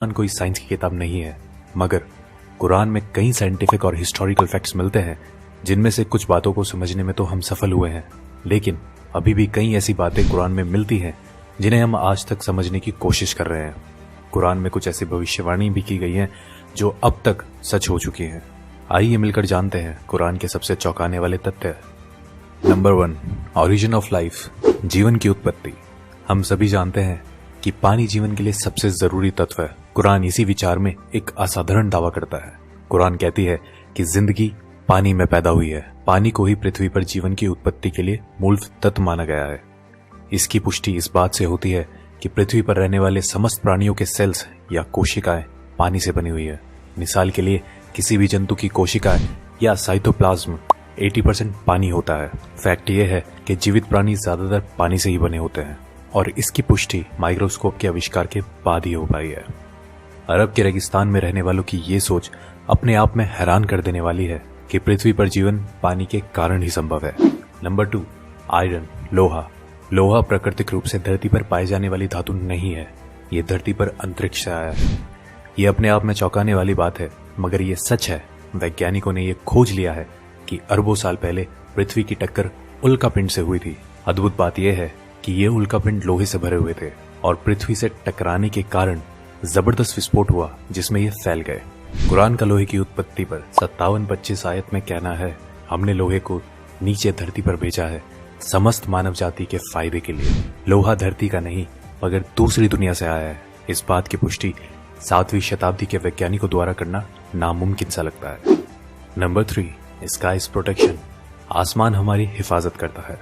कुरान कोई साइंस की किताब नहीं है, मगर कुरान में कई साइंटिफिक और हिस्टोरिकल फैक्ट्स मिलते हैं जिनमें से कुछ बातों को समझने में तो हम सफल हुए हैं, लेकिन अभी भी कई ऐसी बातें कुरान में मिलती हैं जिन्हें हम आज तक समझने की कोशिश कर रहे हैं। कुरान में कुछ ऐसी भविष्यवाणी भी की गई हैं जो अब तक सच हो चुकी हैं। आइए मिलकर जानते हैं कुरान के सबसे चौंकाने वाले तथ्य। नंबर 1, ऑरिजिन ऑफ लाइफ, जीवन की उत्पत्ति। हम सभी जानते हैं कि पानी जीवन के लिए सबसे जरूरी तत्व है। कुरान इसी विचार में एक असाधारण दावा करता है। कुरान कहती है कि जिंदगी पानी में पैदा हुई है। पानी को ही पृथ्वी पर जीवन की उत्पत्ति के लिए मूल तत्व माना गया है। इसकी पुष्टि इस बात से होती है कि पृथ्वी पर रहने वाले समस्त प्राणियों के सेल्स या कोशिकाएं पानी से बनी हुई है। मिसाल के लिए किसी भी जंतु की कोशिकाएं या साइटोप्लाज्म 80% पानी होता है। फैक्ट यह है कि जीवित प्राणी ज्यादातर पानी से ही बने होते हैं और इसकी पुष्टि माइक्रोस्कोप के आविष्कार के बाद ही हो पाई है। अरब के रेगिस्तान में रहने वालों की ये सोच अपने आप में हैरान कर देने वाली है कि पृथ्वी पर जीवन पानी के कारण ही संभव है। नंबर 2, आयरन, लोहा। लोहा प्राकृतिक रूप से धरती पर पाई जाने वाली धातु नहीं है। ये धरती पर अंतरिक्ष से आया है। ये अपने आप में चौंकाने वाली बात है, मगर ये सच है। वैज्ञानिकों ने यह खोज लिया है कि अरबों साल पहले पृथ्वी की टक्कर उल्कापिंड से हुई थी। अद्भुत बात यह है कि ये उल्कापिंड लोहे से भरे हुए थे और पृथ्वी से टकराने के कारण जबरदस्त विस्फोट हुआ जिसमें ये फैल गए। कुरान का लोहे की उत्पत्ति पर 57-25 आयत में कहना है, हमने लोहे को नीचे धरती पर भेजा है समस्त मानव जाति के फायदे के लिए। लोहा धरती का नहीं मगर दूसरी दुनिया से आया है। इस बात की पुष्टि 7वीं शताब्दी के वैज्ञानिकों द्वारा करना नामुमकिन सा लगता है। Number 3, skies protection. आसमान हमारी हिफाजत करता है।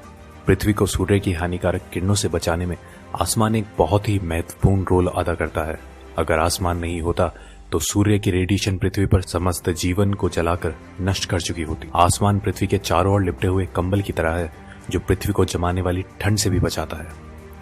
पृथ्वी को सूर्य की हानिकारक किरणों से बचाने में आसमान एक बहुत ही महत्वपूर्ण रोल अदा करता है। अगर आसमान नहीं होता तो सूर्य की रेडिएशन पृथ्वी पर समस्त जीवन को जलाकर नष्ट कर चुकी होती। आसमान पृथ्वी के चारों ओर लिपटे हुए कंबल की तरह है जो पृथ्वी को जमाने वाली ठंड से भी बचाता है।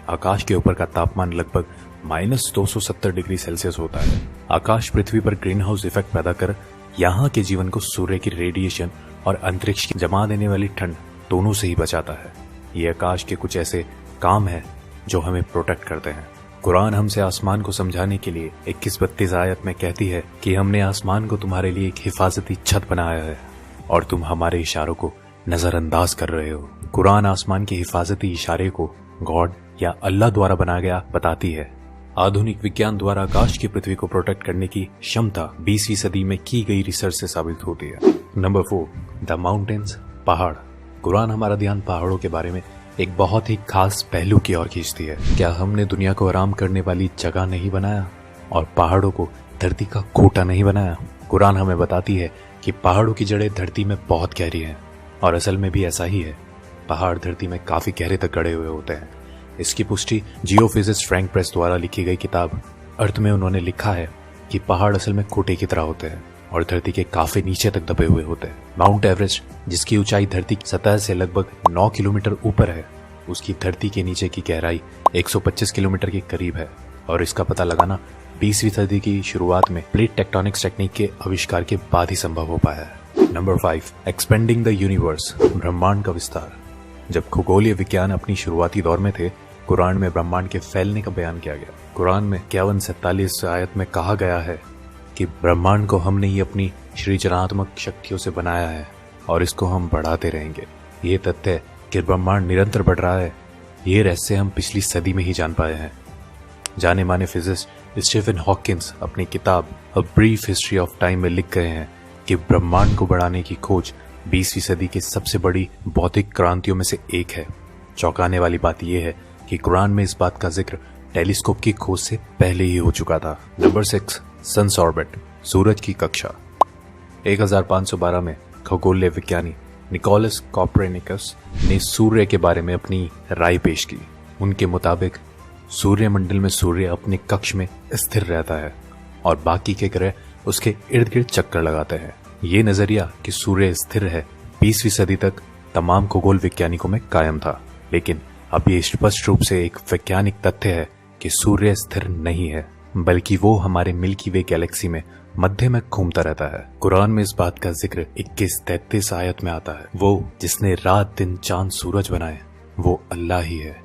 आकाश के ऊपर का तापमान लगभग -270 डिग्री सेल्सियस होता है। आकाश पृथ्वी पर ग्रीन हाउस इफेक्ट पैदा कर यहाँ के जीवन को सूर्य की रेडिएशन और अंतरिक्ष की जमा देने वाली ठंड दोनों से ही बचाता है। ये आकाश के कुछ ऐसे काम है जो हमें प्रोटेक्ट करते हैं। कुरान हमसे आसमान को समझाने के लिए 21-32 आयत में कहती है कि हमने आसमान को तुम्हारे लिए एक हिफाजती छत बनाया है और तुम हमारे इशारों को नजरअंदाज कर रहे हो। कुरान आसमान के हिफाजती इशारे को गॉड या अल्लाह द्वारा बनाया गया बताती है। आधुनिक विज्ञान द्वारा आकाश की पृथ्वी को प्रोटेक्ट करने की क्षमता 20वीं सदी में की गई रिसर्च से साबित होती है। नंबर 4, द माउंटेन्स, पहाड़। कुरान हमारा ध्यान पहाड़ों के बारे में एक बहुत ही खास पहलू की ओर खींचती है। क्या हमने दुनिया को आराम करने वाली जगह नहीं बनाया और पहाड़ों को धरती का खोटा नहीं बनाया? कुरान हमें बताती है कि पहाड़ों की जड़ें धरती में बहुत गहरी हैं और असल में भी ऐसा ही है। पहाड़ धरती में काफी गहरे तक गड़े हुए होते हैं। इसकी पुष्टि जियोफिजिस्ट फ्रैंक प्रेस द्वारा लिखी गई किताब अर्थ में उन्होंने लिखा है कि पहाड़ असल में खोटे की तरह होते हैं और धरती के काफी नीचे तक दबे हुए होते हैं। माउंट एवरेस्ट, जिसकी ऊंचाई धरती की सतह से लगभग 9 किलोमीटर ऊपर है, उसकी धरती के नीचे की गहराई 125 किलोमीटर के करीब है और इसका पता लगाना 20वीं सदी की शुरुआत में प्लेट टेक्टोनिक्स टेक्निक के आविष्कार के बाद ही संभव हो पाया है। नंबर 5, एक्सपेंडिंग द यूनिवर्स, ब्रह्मांड का विस्तार। जब खगोलीय विज्ञान अपनी शुरुआती दौर में थे, कुरान में ब्रह्मांड के फैलने का बयान किया गया। कुरान में 51-47 आयत में कहा गया है कि ब्रह्मांड को हमने ही अपनी सृजनात्मक शक्तियों से बनाया है और इसको हम बढ़ाते रहेंगे। ये तथ्य कि ब्रह्मांड निरंतर बढ़ रहा है, ये रहस्य हम पिछली सदी में ही जान पाए हैं। जाने माने फिजिस्ट स्टीफन हॉकिंस अपनी किताब a brief history of time में लिख गए हैं कि ब्रह्मांड को बढ़ाने की खोज 20वीं सदी की सबसे बड़ी भौतिक क्रांतियों में से एक है। चौंकाने वाली बात यह है कि कुरान में इस बात का जिक्र टेलीस्कोप की खोज से पहले ही हो चुका था। नंबर 6, सन्स ऑर्बिट, सूरज की कक्षा। 1512 में खगोलीय विज्ञानी निकोलस कॉपरनिकस ने सूर्य के बारे में अपनी राय पेश की। उनके मुताबिक सूर्यमंडल में सूर्य अपने कक्ष में स्थिर रहता है और बाकी के ग्रह उसके इर्द गिर्द चक्कर लगाते हैं। ये नजरिया कि सूर्य स्थिर है 20वीं सदी तक तमाम खगोल वैज्ञानिकों में कायम था, लेकिन अब ये स्पष्ट रूप से एक वैज्ञानिक तथ्य है कि सूर्य स्थिर नहीं है, बल्कि वो हमारे मिल्की वे गैलेक्सी में मध्य में घूमता रहता है। कुरान में इस बात का जिक्र 21-33 आयत में आता है। वो जिसने रात दिन चांद सूरज बनाए वो अल्लाह ही है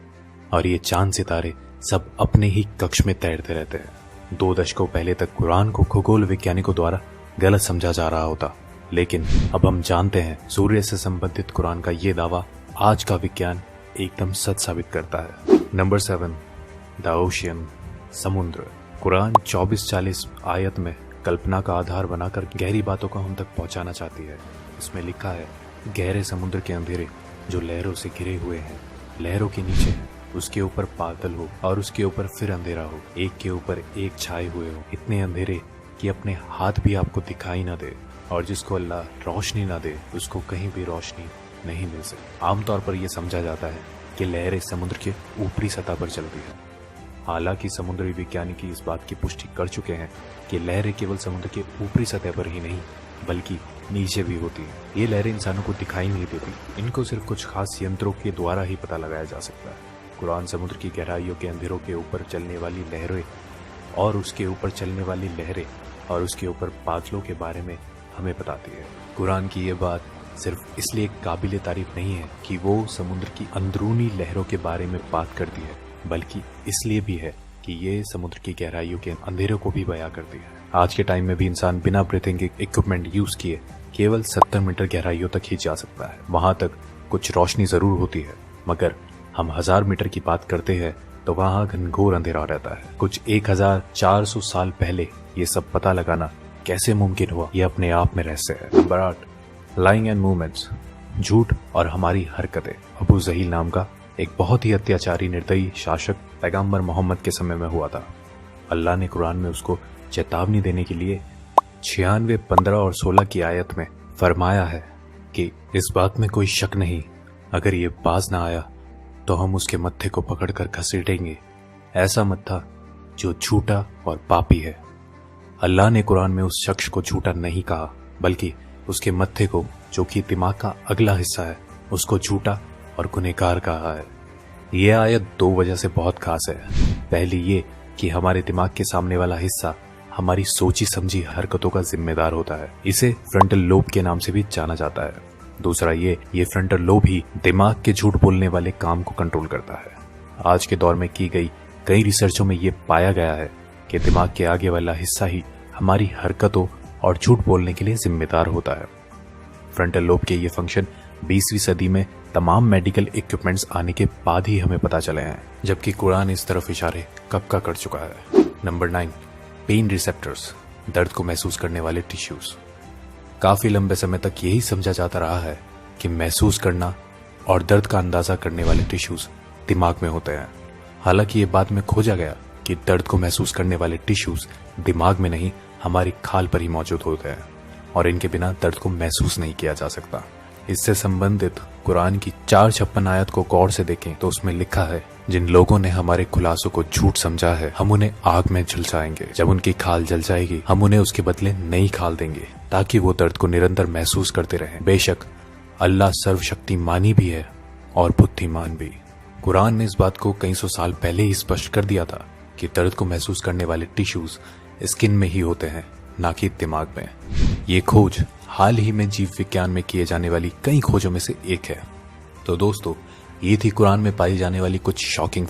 और ये चांद सितारे सब अपने ही कक्ष में तैरते रहते हैं। 2 दशकों पहले तक कुरान को खगोल वैज्ञानिकों द्वारा गलत समझा जा रहा होता, लेकिन अब हम जानते हैं सूर्य से संबंधित कुरान का ये दावा आज का विज्ञान एकदम सच साबित करता है। नंबर 7, द ओशियन, समुद्र। कुरान 24-40 आयत में कल्पना का आधार बनाकर गहरी बातों को हम तक पहुंचाना चाहती है। इसमें लिखा है, गहरे समुद्र के अंधेरे जो लहरों से घिरे हुए हैं, लहरों के नीचे हैं, उसके ऊपर बादल हो और उसके ऊपर फिर अंधेरा हो, एक के ऊपर एक छाए हुए हो, इतने अंधेरे कि अपने हाथ भी आपको दिखाई ना दे, और जिसको अल्लाह रोशनी ना दे उसको कहीं भी रोशनी नहीं मिल सकती। आमतौर पर यह समझा जाता है कि लहरें समुद्र के ऊपरी सतह पर चलती है। हालांकि समुद्री विज्ञानिक इस बात की पुष्टि कर चुके हैं कि लहरें केवल समुद्र के ऊपरी सतह पर ही नहीं बल्कि नीचे भी होती हैं। ये लहरें इंसानों को दिखाई नहीं देती, इनको सिर्फ कुछ खास यंत्रों के द्वारा ही पता लगाया जा सकता है। कुरान समुद्र की गहराइयों के अंधेरों के ऊपर चलने वाली लहरें और उसके ऊपर चलने वाली लहरें और उसके ऊपर बादलों के बारे में हमें बताती है। कुरान की ये बात सिर्फ इसलिए काबिल तारीफ नहीं है कि वो समुद्र की अंदरूनी लहरों के बारे में बात करती है, बल्कि इसलिए भी है कि ये समुद्र की गहराइयों के अंधेरों को भी बयां करती है। आज के टाइम में भी इंसान बिना ब्रीथिंग इक्विपमेंट यूज किए केवल 70 मीटर गहराइयों तक ही जा सकता है। वहां तक कुछ रोशनी जरूर होती है, मगर हम 1000 मीटर की बात करते हैं तो वहां घनघोर अंधेरा रहता है। कुछ 1400 साल पहले ये सब पता लगाना कैसे मुमकिन हुआ, ये अपने आप में रहस्य है। नंबर 8, लाइंग एंड मूवमेंट्स, झूठ और हमारी हरकतें। अबू जहील नाम का एक बहुत ही अत्याचारी निर्दयी शासक पैगंबर मोहम्मद के समय में हुआ था। अल्लाह ने कुरान में उसको चेतावनी देने के लिए 96, 15 और 16 की आयत में फरमाया है कि इस बात में कोई शक नहीं, अगर ये बाज ना आया तो हम उसके मत्थे को पकड़कर घसीटेंगे, ऐसा मत्था जो झूठा और पापी है। अल्लाह ने कुरान में उस शख्स को झूठा नहीं कहा, बल्कि उसके मत्थे को, जो कि दिमाग का अगला हिस्सा है, उसको झूठा और गुनहगार कहा है। यह आयत 2 वजह से बहुत खास है। पहली ये कि हमारे दिमाग के सामने वाला हिस्सा हमारी सोची समझी हरकतों का जिम्मेदार होता है। इसे फ्रंटल लोब के नाम से भी जाना जाता है। दूसरा ये फ्रंटल लोब ही दिमाग के झूठ बोलने वाले काम को कंट्रोल करता है। आज के दौर में की गई कई रिसर्चों में ये पाया गया है कि दिमाग के आगे वाला हिस्सा ही हमारी हरकतों और झूठ बोलने के लिए जिम्मेदार होता है। फ्रंटल लोब के ये फंक्शन 20वीं सदी में तमाम मेडिकल इक्विपमेंट्स आने के बाद ही हमें पता चले हैं, जबकि कुरान इस तरफ इशारे कब का कर चुका है। नंबर 9, पेन रिसेप्टर्स, दर्द को महसूस करने वाले टिश्यूज। काफी लंबे समय तक यही समझा जाता रहा है कि महसूस करना और दर्द का अंदाजा करने वाले टिश्यूज दिमाग में होते हैं। हालांकि ये बाद में खोजा गया कि दर्द को महसूस करने वाले टिश्यूज दिमाग में नहीं, हमारी खाल पर ही मौजूद होते हैं और इनके बिना दर्द को महसूस नहीं किया जा सकता। इससे संबंधित कुरान की 456 आयत को गौर से देखें तो उसमें लिखा है, जिन लोगों ने हमारे खुलासों को झूठ समझा है, हम उन्हें आग में झुलसाएंगे। जब उनकी खाल जल जाएगी, हम उन्हें उसके बदले नई खाल देंगे, ताकि वो दर्द को निरंतर महसूस करते रहें। बेशक अल्लाह सर्वशक्तिमानी भी है और बुद्धिमान भी। कुरान ने इस बात को कई सौ साल पहले ही स्पष्ट कर दिया था कि दर्द को महसूस करने वाले टिश्यूज स्किन में ही होते हैं, ना कि दिमाग में। ये खोज हाल ही में जीव विज्ञान में किए जाने वाली कई खोजों में से एक है। तो दोस्तों, ये थी कुरान में पाई जाने वाली कुछ शॉकिंग